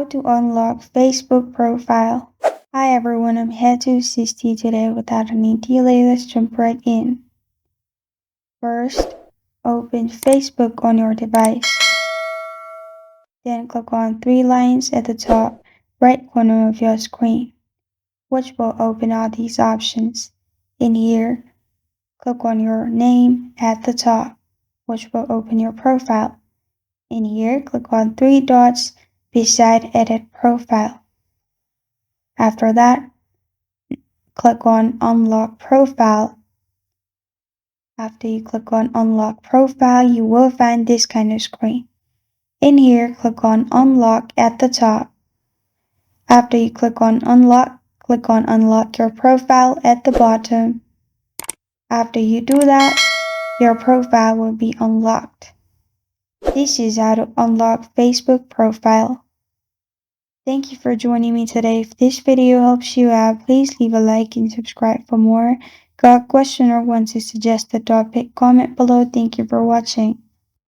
How to unlock Facebook profile. Hi everyone, I'm here to assist you today. Without any delay, let's jump right in. First, open Facebook on your device. Then click on three lines at the top right corner of your screen, which will open all these options. In here, click on your name at the top, which will open your profile. In here, click on three dots beside Edit Profile. After that, click on Unlock Profile. After you click on Unlock Profile, you will find this kind of screen. In here, click on Unlock at the top. After you click on Unlock Your Profile at the bottom. After you do that, your profile will be unlocked. This is how to unlock Facebook profile. Thank you for joining me today. If this video helps you out, please leave a like and subscribe for more. Got a question or want to suggest a topic? Comment below. Thank you for watching.